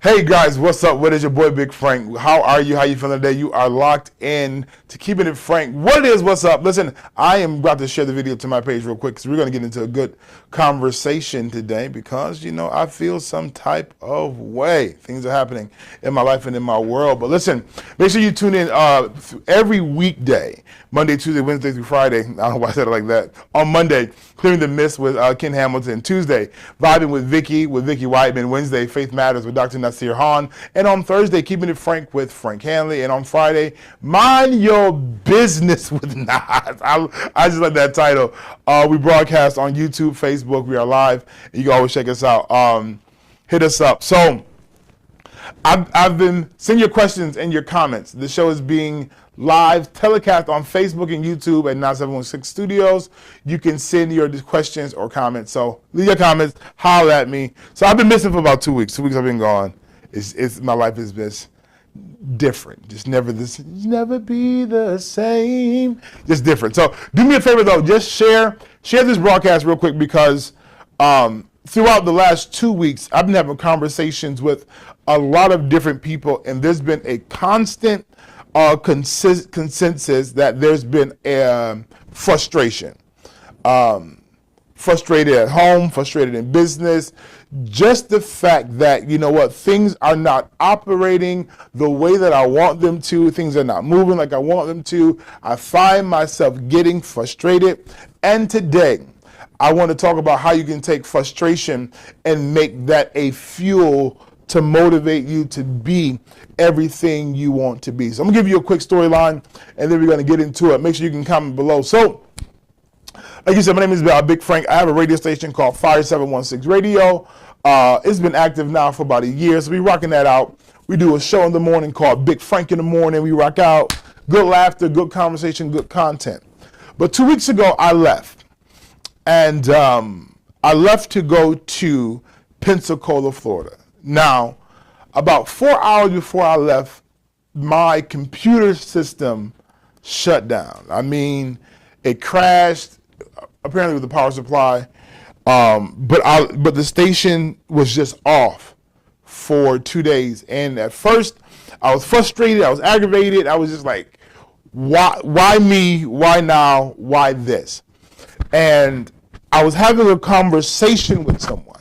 Hey guys, what's up? What is your boy Big Frank? How are you? How you feeling today? You are locked in to Keeping It Frank. What it is, what's up? Listen, I am about to share the video to my page real quick because we're going to get into a good conversation today because, I feel some type of way. Things are happening in my life and in my world. But listen, make sure you tune in every weekday, Monday, Tuesday, Wednesday through Friday. I don't know why I said it like that. On Monday, Clearing the Mist with Ken Hamilton. Tuesday, Vibing with Vicky Whiteman. Wednesday, Faith Matters with Dr. Nasir Han. And on Thursday, Keeping It Frank with Frank Handley. And on Friday, Mind Your Business with Nas. I just like that title. We broadcast on YouTube, Facebook. We are live. You can always check us out. Hit us up. So I've been sending your questions and your comments. The show is being live telecast on Facebook and YouTube at 9716 Studios. You can send your questions or comments. So leave your comments, holler at me. So I've been missing for about 2 weeks. 2 weeks I've been gone. My life has been different. Just never be the same. Just different. So do me a favor though, just share this broadcast real quick because throughout the last 2 weeks, I've been having conversations with a lot of different people, and there's been a constant consensus that there's been frustration. Frustrated at home, frustrated in business. Just the fact that, things are not operating the way that I want them to. Things are not moving like I want them to. I find myself getting frustrated. And today, I want to talk about how you can take frustration and make that a fuel to motivate you to be everything you want to be. So I'm gonna give you a quick storyline and then we're gonna get into it. Make sure you can comment below. So, like you said, my name is Big Frank. I have a radio station called Fire 716 Radio. It's been active now for about a year, so we're rocking that out. We do a show in the morning called Big Frank in the Morning. We rock out, good laughter, good conversation, good content. But 2 weeks ago, I left. And I left to go to Pensacola, Florida. Now, about 4 hours before I left, my computer system shut down. I mean, it crashed, apparently with the power supply, but the station was just off for 2 days. And at first, I was frustrated, I was aggravated, I was just like, why me, why now, why this? And I was having a conversation with someone.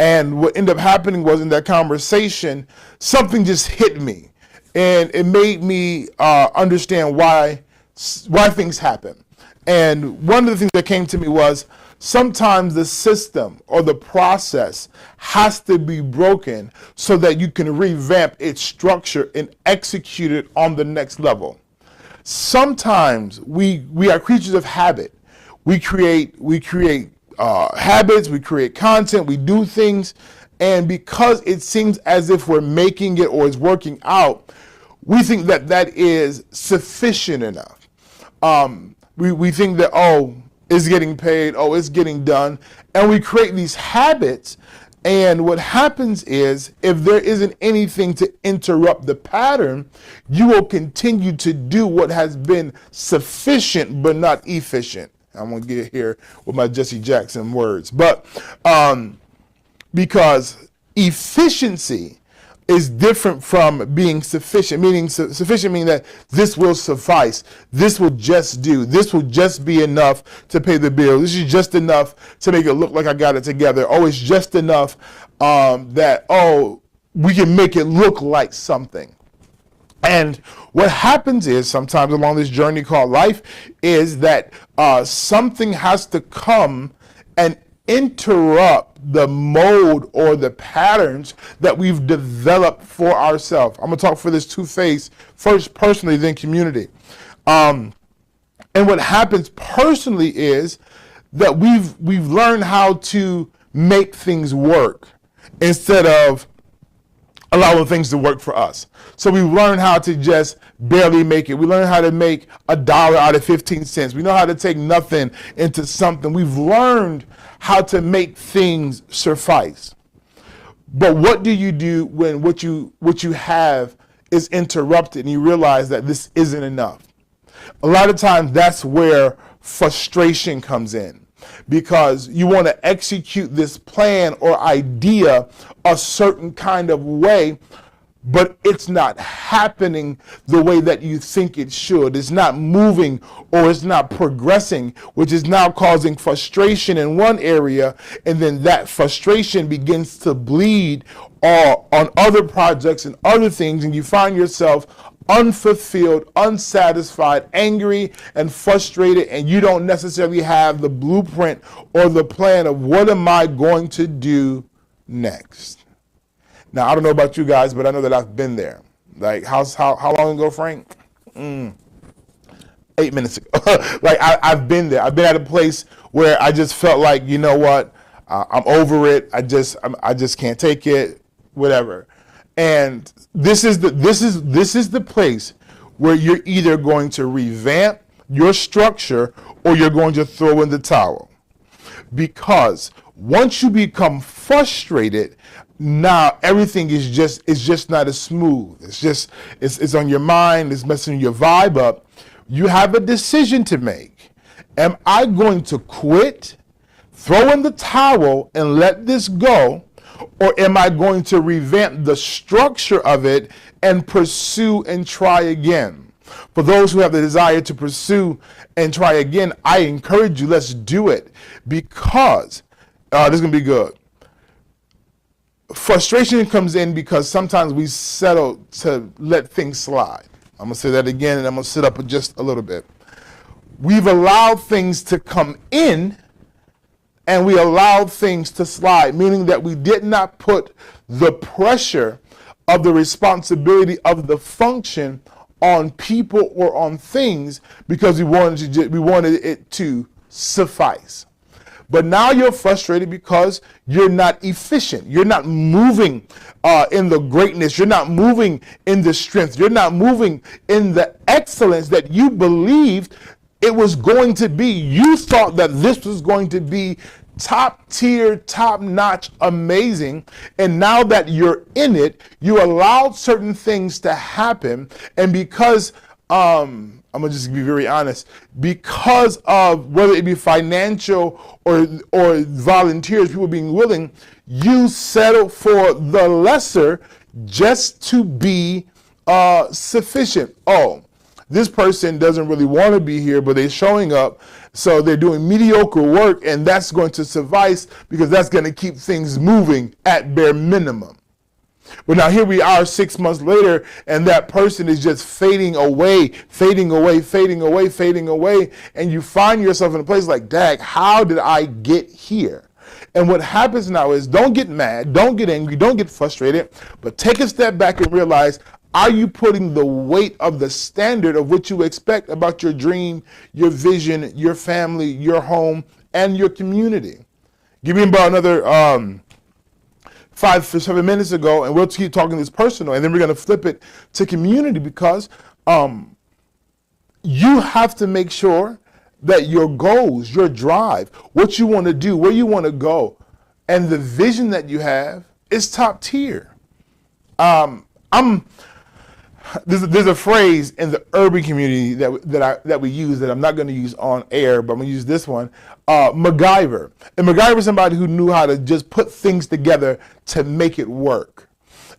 And what ended up happening was in that conversation, something just hit me. And it made me understand why things happen. And one of the things that came to me was sometimes the system or the process has to be broken so that you can revamp its structure and execute it on the next level. Sometimes we are creatures of habit. We create habits, we create content, we do things, and because it seems as if we're making it or it's working out, we think that that is sufficient enough. We think that, it's getting paid, it's getting done, and we create these habits, and what happens is, if there isn't anything to interrupt the pattern, you will continue to do what has been sufficient but not efficient. I'm going to get here with my Jesse Jackson words. But because efficiency is different from being sufficient, meaning sufficient meaning that this will suffice, this will just do, this will just be enough to pay the bill, this is just enough to make it look like I got it together, it's just enough that, we can make it look like something. And what happens is sometimes along this journey called life is that something has to come and interrupt the mode or the patterns that we've developed for ourselves. I'm going to talk for this two-phase, first personally, then community. And what happens personally is that we've learned how to make things work instead of allowing things to work for us. So we learn how to just barely make it. We learn how to make $1 out of 15 cents. We know how to take nothing into something. We've learned how to make things suffice. But what do you do when what you have is interrupted and you realize that this isn't enough? A lot of times that's where frustration comes in. because you want to execute this plan or idea a certain kind of way, but it's not happening the way that you think it should. It's not moving or it's not progressing, which is now causing frustration in one area, and then that frustration begins to bleed on other projects and other things, and you find yourself unfulfilled, unsatisfied, angry, and frustrated, and you don't necessarily have the blueprint or the plan of what am I going to do next. Now, I don't know about you guys, but I know that I've been there. Like, how long ago, Frank? 8 minutes ago. Like, I've been there. I've been at a place where I just felt like, you know what, I'm over it. I just can't take it, whatever. And this is the place where you're either going to revamp your structure or you're going to throw in the towel. Because once you become frustrated, now everything is just not as smooth. It's on your mind, it's messing your vibe up. You have a decision to make. Am I going to quit, throw in the towel and let this go, or am I going to revamp the structure of it and pursue and try again? For those who have the desire to pursue and try again, I encourage you, let's do it, because this is going to be good. Frustration comes in because sometimes we settle to let things slide. I'm going to say that again, and I'm going to sit up just a little bit. We've allowed things to come in, and we allowed things to slide, meaning that we did not put the pressure of the responsibility of the function on people or on things because we wanted it to suffice. But now you're frustrated because you're not efficient. You're not moving in the greatness. You're not moving in the strength. You're not moving in the excellence that you believed it was going to be. You thought that this was going to be top tier, top notch, amazing. And now that you're in it, you allowed certain things to happen. And because, I'm gonna just be very honest, because of whether it be financial or volunteers, people being willing, you settle for the lesser just to be sufficient. Oh, this person doesn't really want to be here, but they're showing up, so they're doing mediocre work, and that's going to suffice because that's going to keep things moving at bare minimum. But now here we are 6 months later, and that person is just fading away, and you find yourself in a place like, dag, how did I get here? And what happens now is, don't get mad, don't get angry, don't get frustrated, but take a step back and realize, are you putting the weight of the standard of what you expect about your dream, your vision, your family, your home, and your community? Give me about another 5 or 7 minutes ago, and we'll keep talking this personal, and then we're going to flip it to community, because you have to make sure that your goals, your drive, what you want to do, where you want to go, and the vision that you have is top tier. There's a phrase in the urban community that we use that I'm not going to use on air, but I'm going to use this one. MacGyver. And MacGyver is somebody who knew how to just put things together to make it work.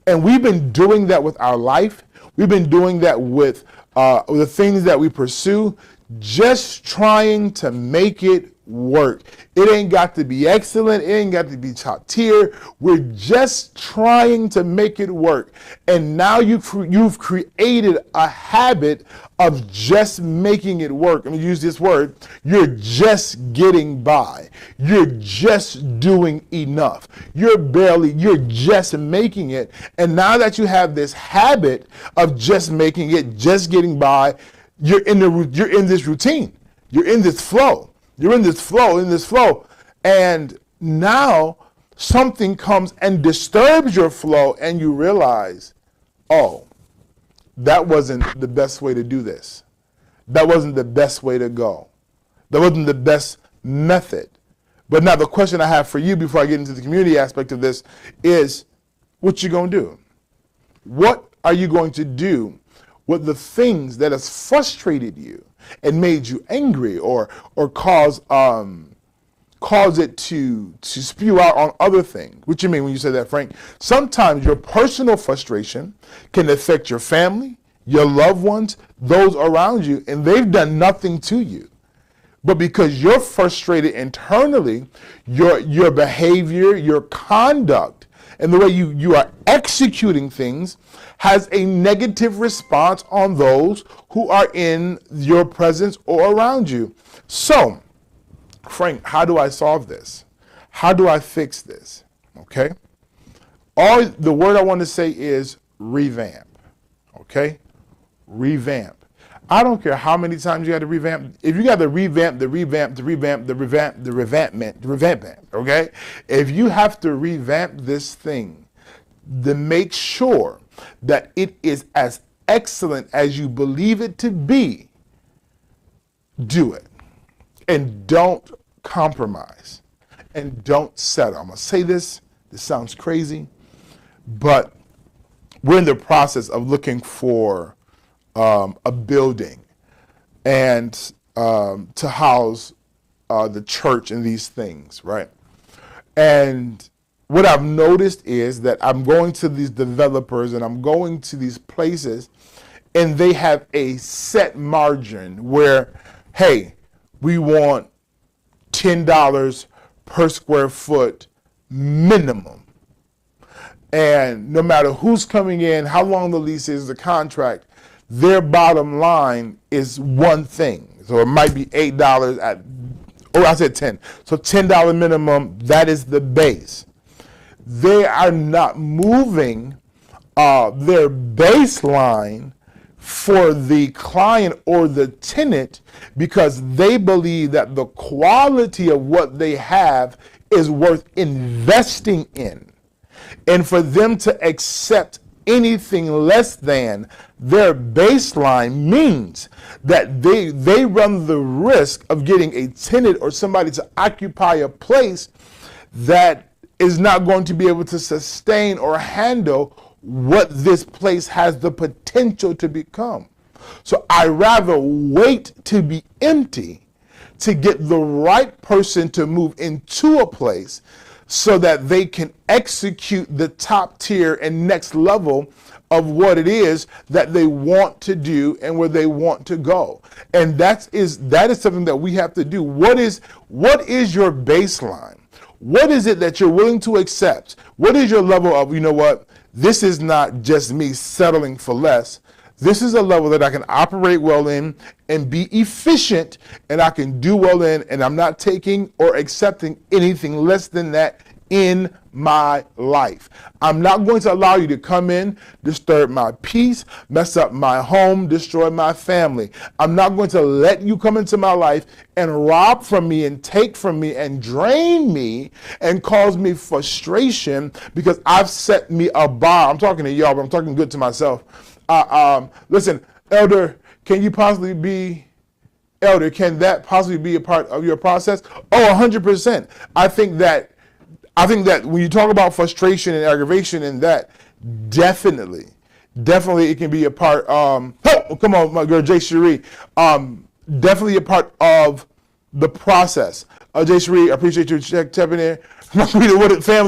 And we've been doing that with our life. We've been doing that with the things that we pursue, just trying to make it work. It ain't got to be excellent. It ain't got to be top tier. We're just trying to make it work. And now you've created a habit of just making it work. Let me use this word. You're just getting by. You're just doing enough. You're just making it. And now that you have this habit of just making it, just getting by, you're in this routine. You're in this flow. You're in this flow, and now something comes and disturbs your flow, and you realize, oh, that wasn't the best way to do this. That wasn't the best way to go. That wasn't the best method. But now the question I have for you before I get into the community aspect of this is, what you gonna do? What are you going to do with the things that has frustrated you and made you angry or cause cause it to spew out on other things. What you mean when you say that, Frank? Sometimes your personal frustration can affect your family, your loved ones, those around you, and they've done nothing to you. But because you're frustrated internally, your behavior, your conduct, and the way you are executing things has a negative response on those who are in your presence or around you. So, Frank, how do I solve this? How do I fix this? Okay? All the word I want to say is revamp. Okay? Revamp. I don't care how many times you got to revamp. If you got to revamp, okay? If you have to revamp this thing, then make sure that it is as excellent as you believe it to be. Do it. And don't compromise. And don't settle. I'm going to say this. This sounds crazy. But we're in the process of looking for a building and to house the church and these things, right? And what I've noticed is that I'm going to these developers and I'm going to these places and they have a set margin where, hey, we want $10 per square foot minimum. And no matter who's coming in, how long the lease is, the contract, their bottom line is one thing. So it might be $8 I said 10. So $10 minimum, that is the base. They are not moving their baseline for the client or the tenant because they believe that the quality of what they have is worth investing in. And for them to accept anything less than their baseline means that they run the risk of getting a tenant or somebody to occupy a place that is not going to be able to sustain or handle what this place has the potential to become. So I rather wait to be empty to get the right person to move into a place so that they can execute the top tier and next level of what it is that they want to do and where they want to go. And that is something that we have to do. What is your baseline? What is it that you're willing to accept? What is your level of, you know what, this is not just me settling for less. This is a level that I can operate well in and be efficient and I can do well in, and I'm not taking or accepting anything less than that in my life. I'm not going to allow you to come in, disturb my peace, mess up my home, destroy my family. I'm not going to let you come into my life and rob from me and take from me and drain me and cause me frustration because I've set me a bar. I'm talking to y'all, but I'm talking good to myself. Listen, Elder, can that possibly be a part of your process? Oh, 100%. I think that when you talk about frustration and aggravation and that, definitely it can be a part. Come on, my girl Jay Cherie. Definitely a part of the process. Jay Cherie, I appreciate you stepping in. Family,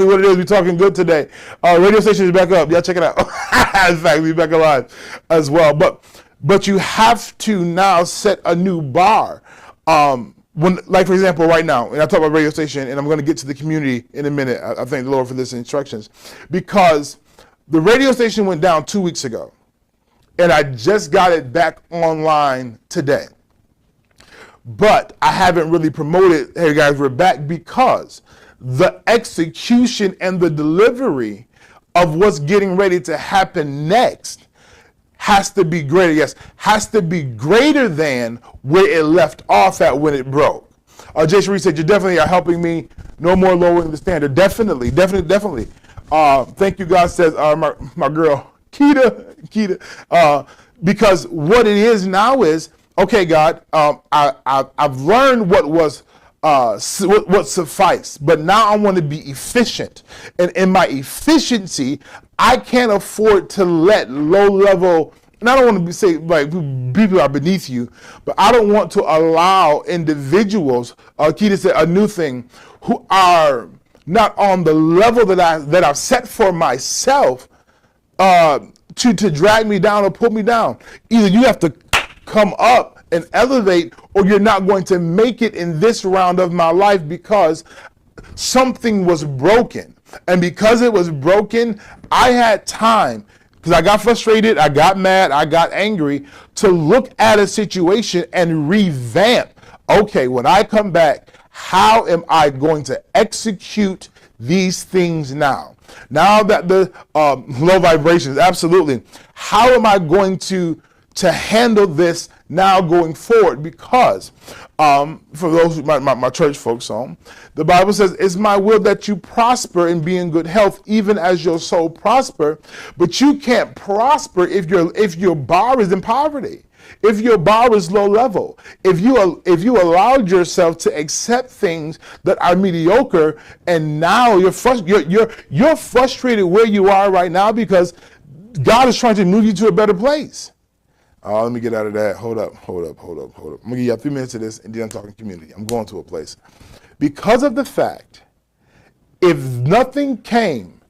what it is, we're talking good today. Radio station is back up. Y'all check it out. In fact, we're back alive as well. But you have to now set a new bar. Like for example, right now, and I talk about radio station, and I'm going to get to the community in a minute. I thank the Lord for this instructions, because the radio station went down 2 weeks ago, and I just got it back online today. But I haven't really promoted, hey guys, we're back, because the execution and the delivery of what's getting ready to happen next has to be greater. Yes, has to be greater than where it left off at when it broke. Jay Cherie said, you definitely are helping me. No more lowering the standard. Definitely. Thank you, God, says my girl, Keita. Because what it is now is, okay, God, I've learned what suffice, but now I want to be efficient. And in my efficiency, I can't afford to let low-level and I don't want to say like people are beneath you, but I don't want to allow individuals, Keita said a new thing, who are not on the level that I've set for myself, to drag me down or pull me down. Either you have to come up and elevate, or you're not going to make it in this round of my life, because something was broken. And because it was broken, I had time, because I got frustrated, I got mad, I got angry, to look at a situation and revamp. Okay, when I come back, how am I going to execute these things now? Now that the low vibrations, absolutely. How am I going to handle this now going forward? Because for those my church folks home, the Bible says, it's my will that you prosper and be in good health, even as your soul prosper. But you can't prosper if your bar is in poverty. If your bar is low level, if you allowed yourself to accept things that are mediocre, and now you're frustrated where you are right now because God is trying to move you to a better place. Let me get out of that. Hold up. I'm gonna give you 3 minutes of this, and then I'm talking community. I'm going to a place. Because of the fact, if nothing came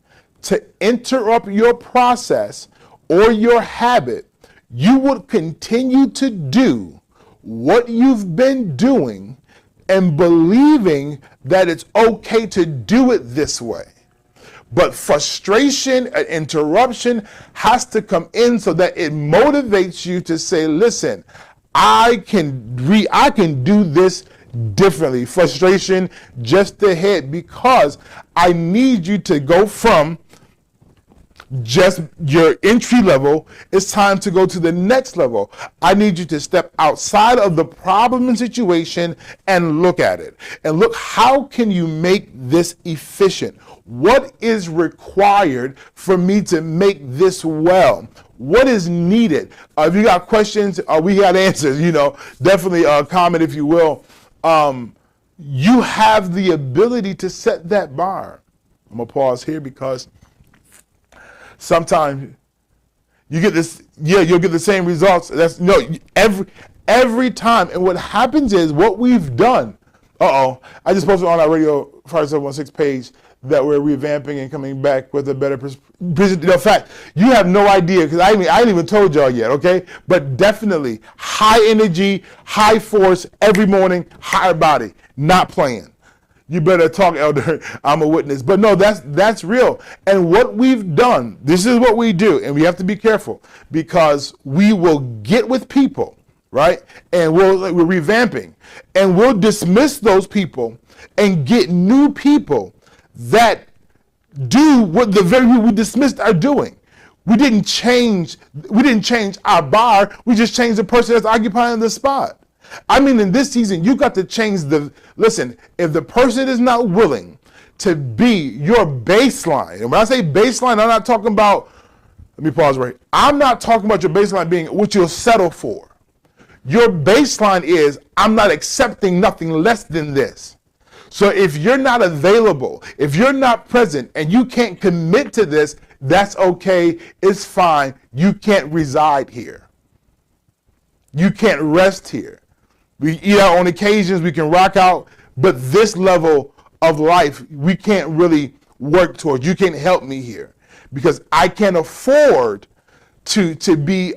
to interrupt your process or your habit, you would continue to do what you've been doing and believing that it's okay to do it this way. But frustration and interruption has to come in so that it motivates you to say, listen, I can do this differently. Frustration just ahead, because I need you to go from just your entry level. It's time to go to the next level. I need you to step outside of the problem and situation and look at it. And look, how can you make this efficient? What is required for me to make this well? What is needed? If you got questions, we got answers, definitely comment if you will. You have the ability to set that bar. I'm gonna pause here because sometimes you get this, you'll get the same results. Every time. And what happens is, what we've done, I just posted on our Radio Friday 716 page that we're revamping and coming back with a better presentation. In fact, you have no idea, because I ain't even told y'all yet, okay? But definitely high energy, high force every morning, higher body, not playing. You better talk, Elder. I'm a witness. But no, that's real. And what we've done, this is what we do, and we have to be careful, because we will get with people, right? And we're revamping, and we'll dismiss those people and get new people that do what the very people we dismissed are doing. We didn't change our bar. We just changed the person that's occupying the spot. I mean, in this season, you got to change listen, if the person is not willing to be your baseline, and when I say baseline, I'm not talking about, let me pause right. I'm not talking about your baseline being what you'll settle for. Your baseline is, I'm not accepting nothing less than this. So if you're not available, if you're not present, and you can't commit to this, that's okay, it's fine. You can't reside here. You can't rest here. We eat out on occasions, we can rock out, but this level of life, we can't really work towards. You can't help me here, because I can't afford to be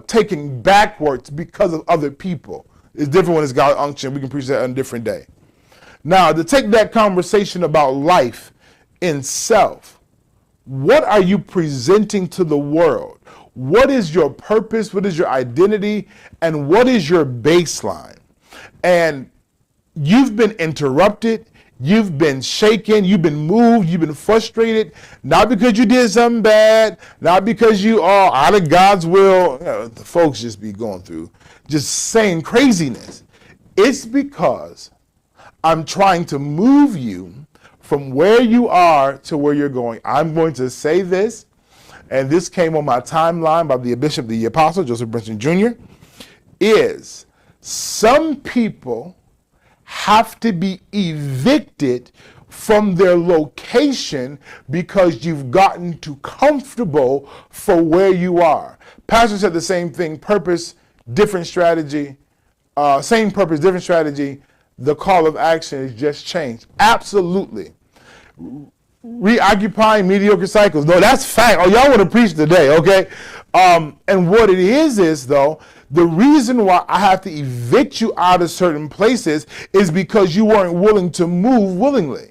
taken backwards because of other people. It's different when it's God unction. We can preach that on a different day. Now, to take that conversation about life in self, what are you presenting to the world? What is your purpose? What is your identity? And what is your baseline? And you've been interrupted, you've been shaken, you've been moved, you've been frustrated, not because you did something bad, not because you are out of God's will. The folks just be going through, just saying craziness. It's because I'm trying to move you from where you are to where you're going. I'm going to say this, and this came on my timeline by the Bishop, the Apostle, Joseph Brinson Jr., is some people have to be evicted from their location because you've gotten too comfortable for where you are. Pastor said the same thing: purpose, different strategy. Same purpose, different strategy. The call of action is just changed. Absolutely. Reoccupying mediocre cycles. No, that's fact. Oh, y'all want to preach today, okay? And what it is though, the reason why I have to evict you out of certain places is because you weren't willing to move willingly.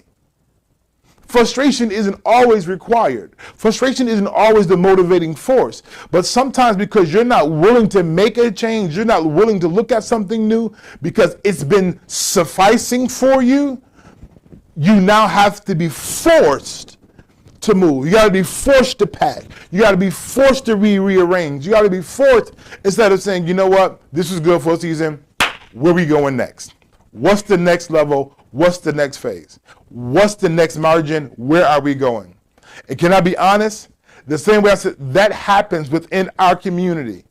Frustration isn't always required. Frustration isn't always the motivating force. But sometimes because you're not willing to make a change, you're not willing to look at something new because it's been sufficing for you, you now have to be forced to move. You got to be forced to pack. You got to be forced to rearrange. You got to be forced, instead of saying, you know what, this is good for a season, where we going next? What's the next level? What's the next phase? What's the next margin? Where are we going? And can I be honest? The same way I said, that happens within our community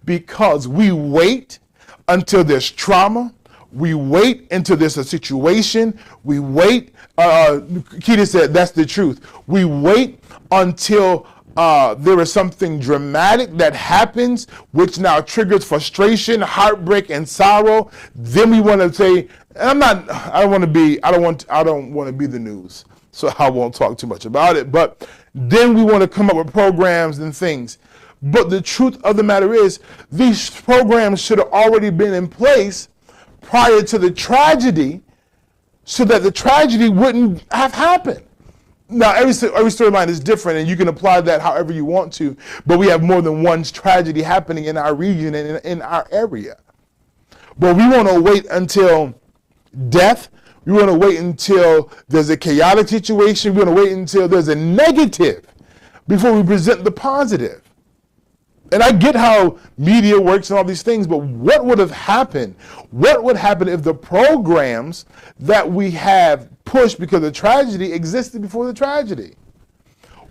because we wait until there's trauma. We wait until there's a situation. We wait. Keita said that's the truth. We wait until there is something dramatic that happens, which now triggers frustration, heartbreak, and sorrow. Then we want to say, I don't want to be the news, so I won't talk too much about it. But then we want to come up with programs and things. But the truth of the matter is, these programs should have already been in place prior to the tragedy, so that the tragedy wouldn't have happened. Now, every storyline is different, and you can apply that however you want to, but we have more than one tragedy happening in our region and in our area. But we want to wait until death. We want to wait until there's a chaotic situation. We want to wait until there's a negative before we present the positive. And I get how media works and all these things, but what would have happened? What would happen if the programs that we have pushed because the tragedy existed before the tragedy?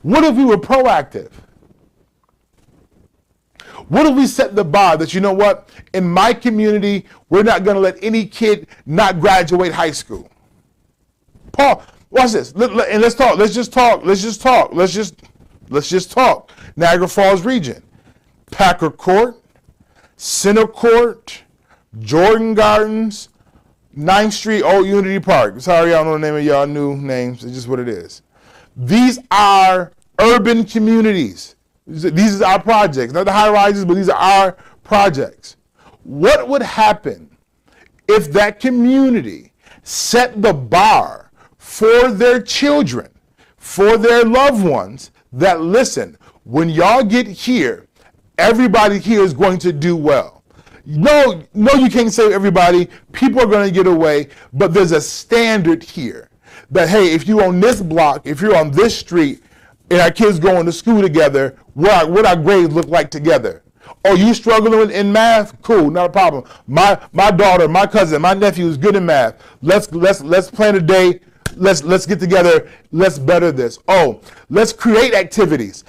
What if we were proactive? What if we set the bar that, you know what, in my community, we're not going to let any kid not graduate high school? Paul, watch this. And let's talk. Let's just talk. Niagara Falls region. Packer Court, Center Court, Jordan Gardens, 9th Street, Old Unity Park. Sorry, I don't know the name of y'all new names. It's just what it is. These are urban communities. These are our projects. Not the high rises, but these are our projects. What would happen if that community set the bar for their children, for their loved ones, that listen, when y'all get here, everybody here is going to do well. No, you can't save everybody. People are going to get away, but there's a standard here that, hey, if you're on this block, if you're on this street, and our kids going to school together, what our grades look like together. Oh, you struggling in math? Cool, not a problem. My daughter, my cousin, my nephew is good in math. Let's plan a day. Let's get together. Let's better this. Oh, let's create activities.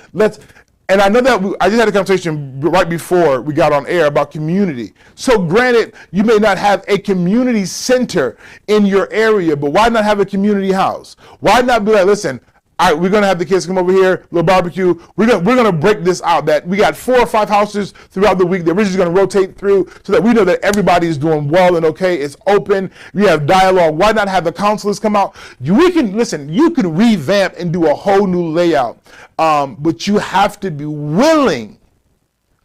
And I know that I just had a conversation right before we got on air about community. So granted, you may not have a community center in your area, but why not have a community house? Why not be like, listen, all right, we're going to have the kids come over here, little barbecue. We're going to break this out that we got 4 or 5 houses throughout the week that we're just going to rotate through so that we know that everybody is doing well and okay. It's open. We have dialogue. Why not have the counselors come out? You can revamp and do a whole new layout, but you have to be willing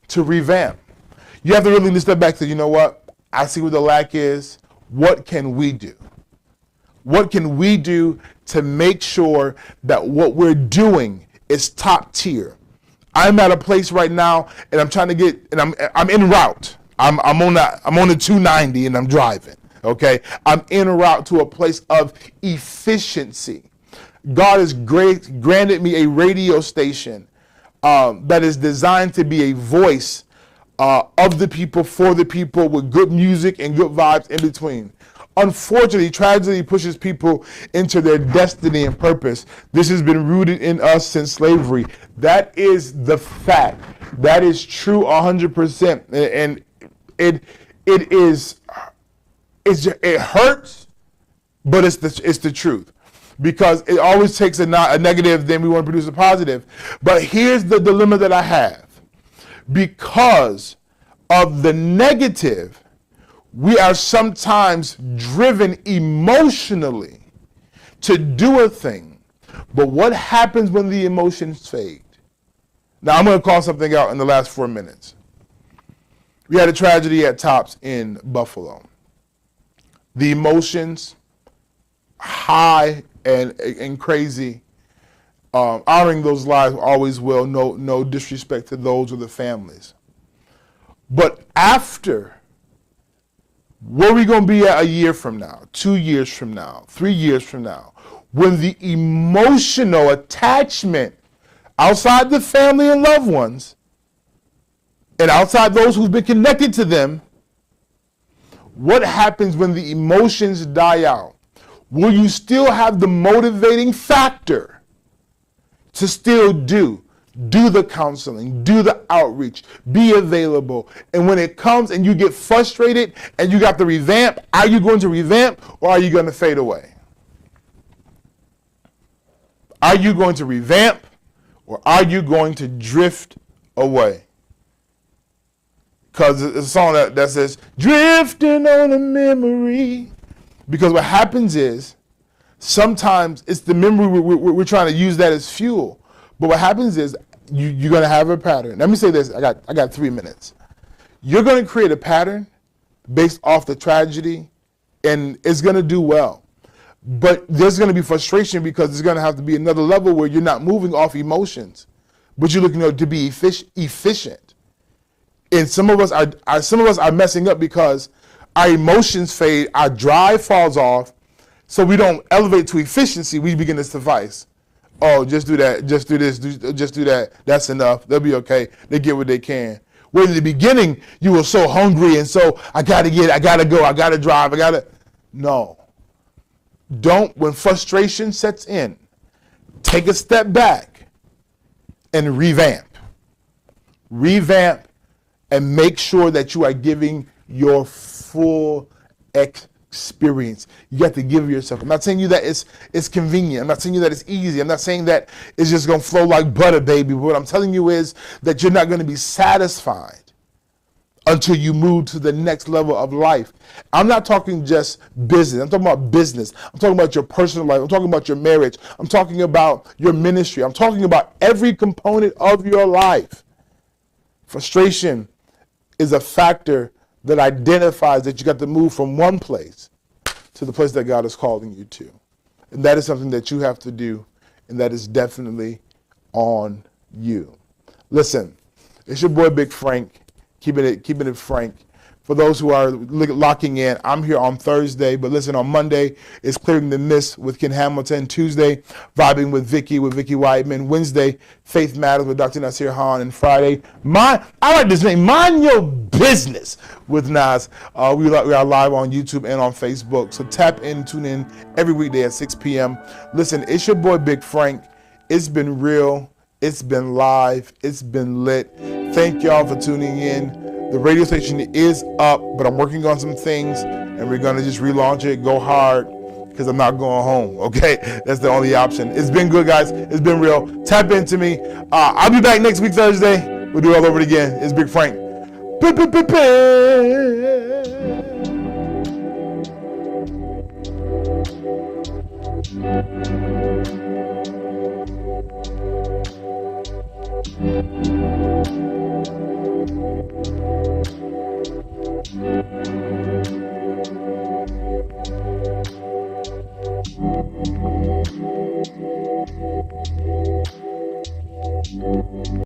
to revamp. You have to really step back to, you know what? I see what the lack is. What can we do? What can we do to make sure that what we're doing is top tier? I'm at a place right now, and I'm trying to get, and I'm en route. I'm on the 290, and I'm driving. Okay, I'm en route to a place of efficiency. God has granted me a radio station that is designed to be a voice of the people, for the people, with good music and good vibes in between. Unfortunately, tragedy pushes people into their destiny and purpose. This has been rooted in us since slavery. That is the fact. That is true 100%. And it hurts, but it's the truth. because it always takes a negative, then we want to produce a positive. But here's the dilemma that I have. Because of the negative, we are sometimes driven emotionally to do a thing. But what happens when the emotions fade? Now, I'm going to call something out in the last 4 minutes. We had a tragedy at Tops in Buffalo. The emotions, high and crazy, honoring those lives always will, no disrespect to those or the families. But after, where are we going to be at a year from now, 2 years from now, 3 years from now, when the emotional attachment outside the family and loved ones, and outside those who've been connected to them, what happens when the emotions die out? Will you still have the motivating factor to still do the counseling, do the outreach, be available? And when it comes and you get frustrated and you got to revamp, are you going to revamp or are you going to fade away? Are you going to revamp or are you going to drift away? Because it's a song that says, drifting on a memory. Because what happens is, sometimes it's the memory, we're trying to use that as fuel. But what happens is, you're going to have a pattern. Let me say this, I got 3 minutes. You're going to create a pattern based off the tragedy, and it's going to do well. But there's going to be frustration because there's going to have to be another level where you're not moving off emotions, but you're looking to be efficient. And some of us are messing up because our emotions fade, our drive falls off, so we don't elevate to efficiency. We begin to suffice. Oh, just do that, just do this, just do that. That's enough. They'll be okay. They get what they can. Where in the beginning you were so hungry and so I gotta go, I gotta drive, No. Don't, when frustration sets in, take a step back and revamp. Revamp. And make sure that you are giving your full experience. You got to give yourself. I'm not saying you that it's convenient. I'm not saying you that it's easy. I'm not saying that it's just going to flow like butter, baby. But what I'm telling you is that you're not going to be satisfied until you move to the next level of life. I'm not talking just business. I'm talking about business. I'm talking about your personal life. I'm talking about your marriage. I'm talking about your ministry. I'm talking about every component of your life. Frustration is a factor that identifies that you got to move from one place to the place that God is calling you to. And that is something that you have to do, and that is definitely on you. Listen, it's your boy Big Frank, keeping it frank. For those who are locking in, I'm here on Thursday, but listen, on Monday, it's Clearing the Mist with Ken Hamilton. Tuesday, Vibing with Vicky Whiteman. Wednesday, Faith Matters with Dr. Nasir Khan. And Friday, I like this name, Mind Your Business with Nas. We are live on YouTube and on Facebook, so tap in, tune in every weekday at 6 p.m. Listen, it's your boy Big Frank. It's been real. It's been live. It's been lit. Thank y'all for tuning in. The radio station is up, but I'm working on some things, and we're going to just relaunch it, go hard, because I'm not going home, okay? That's the only option. It's been good, guys. It's been real. Tap into me. I'll be back next week, Thursday. We'll do it all over again. It's Big Frank.